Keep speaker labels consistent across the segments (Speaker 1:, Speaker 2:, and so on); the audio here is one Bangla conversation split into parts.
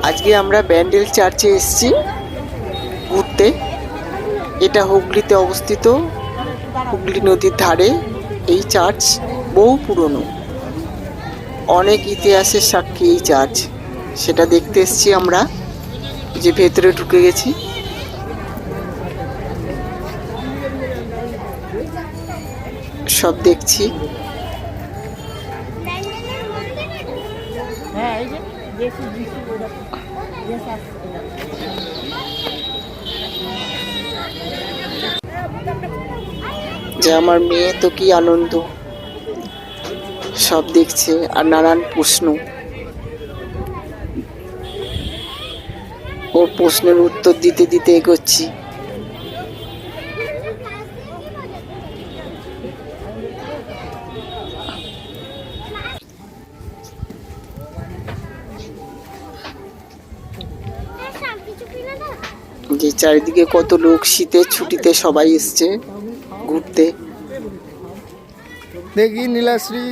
Speaker 1: আজকে আমরা ব্যান্ডেল চার্চে এসেছি ঘুরতে। এটা হুগলিতে অবস্থিত, হুগলি নদীর ধারে। এই চার্চ বহু পুরনো, অনেক ইতিহাসের সাক্ষী এই চার্চ। সেটা দেখতে এসেছি আমরা, যে ভেতরে ঢুকে গেছি। সব দেখছি। যে আমার মেয়ে তো কি আনন্দ, সব দেখছে আর নানান প্রশ্ন। ওর প্রশ্নের উত্তর দিতে দিতে এগোচ্ছি। যে চারিদিকে কত লোক, শীতের ছুটিতে সবাই এসছে ঘুরতে।
Speaker 2: দেখি নীলাশ্রী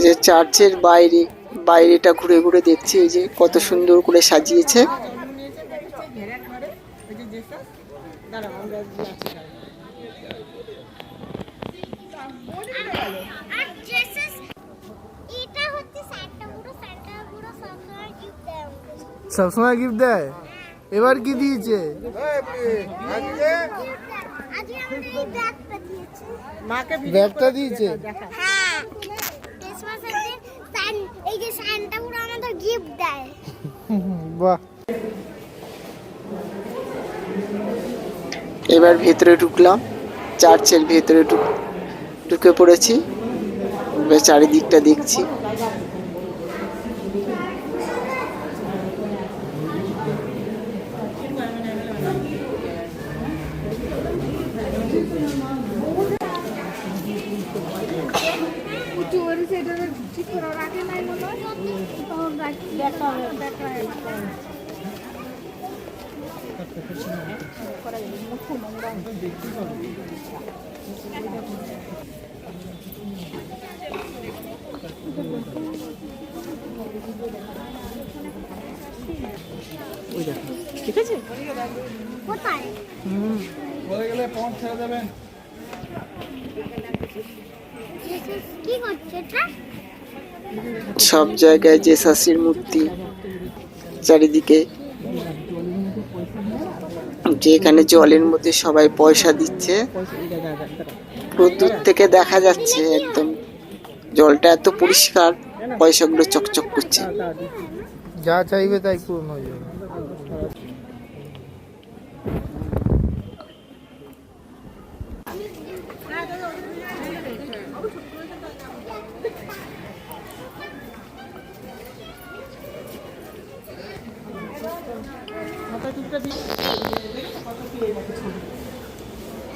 Speaker 1: যে চার্চের বাইরেটা ঘুরে ঘুরে দেখছি, এই যে কত সুন্দর করে সাজিয়েছে।
Speaker 2: সবসময় গিফট দেয়, এবার কি দিয়েছে? ব্যাগটা দিয়েছে। বাহ।
Speaker 1: এবার ভেতরে ঢুকলাম, চার্চের ভেতরে ঢুকে পড়েছি। এবার চারিদিকটা দেখছি। ঠিক আছে,
Speaker 2: বলে গেলে পৌঁছ ছেড়ে দেবেন।
Speaker 1: সব জায়গায় জেসাসের মূর্তি চারিদিকে। যে এখানে জলের মধ্যে সবাই পয়সা দিচ্ছে, পুরো দূর থেকে দেখা যাচ্ছে একদম। জলটা এত পরিষ্কার, পয়সাগুলো চকচক করছে।
Speaker 2: যা চাইবে তাই পূর্ণ হয়ে যাবে।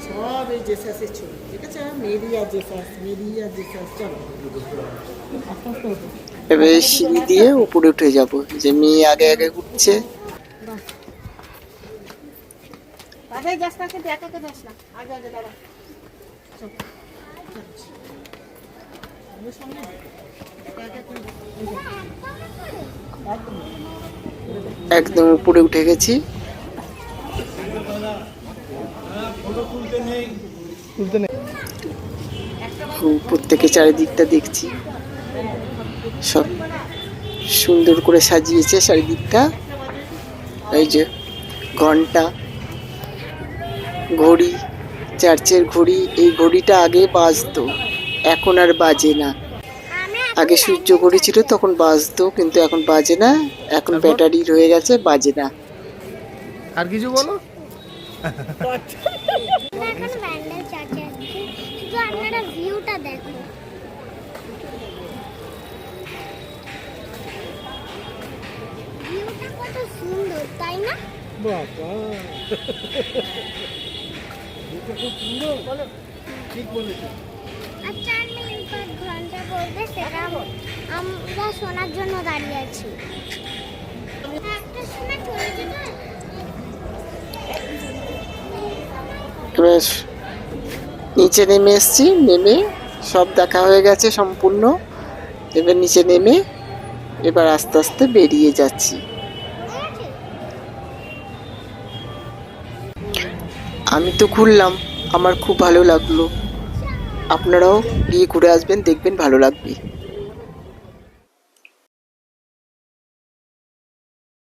Speaker 1: সব এই জেসাসের ছবি, ঠিক আছে? মেরি আর জেসাস, মেরি আর জেসাস। চলো এবার সিঁড়ি দিয়ে উপরে উঠে যাব। যে মেয়ে আগে আগে উঠছে। একদম উপরে উঠে গেছি। উপর থেকে চারিদিকটা দেখছি, সব সুন্দর করে সাজিয়েছে চারিদিকটা। এই যে ঘন্টা, ঘড়ি, চার্চের ঘড়ি। এই ঘড়িটা আগে বাজতো, এখন আর বাজে না। আগে সূর্য ঘড়ি ছিল, তখন বাজতো, কিন্তু এখন বাজে না। এখন ব্যাটারি রয়ে গেছে, বাজে না।
Speaker 2: আর কিছু বলো।
Speaker 3: ভিউটা দেখো, ভিউটা কত সুন্দর, তাই না?
Speaker 2: বাবা এটা খুব সুন্দর বলো ঠিক বলেছো
Speaker 3: আর 4 মিনিট পর ঘন্টা পড়বে সেটা আমরা শোনার জন্য দাঁড়িয়ে আছি একটা শোনা চলে যেতে
Speaker 1: এবার নিচে নেমে এসেছি, নেমে সব দেখা হয়ে গেছে সম্পূর্ণ। এবার নিচে নেমে এবার আস্তে আস্তে বেরিয়ে যাচ্ছি। আমি তো ঘুরলাম, আমার খুব ভালো লাগলো। আপনারাও গিয়ে ঘুরে আসবেন, দেখবেন ভালো লাগবে।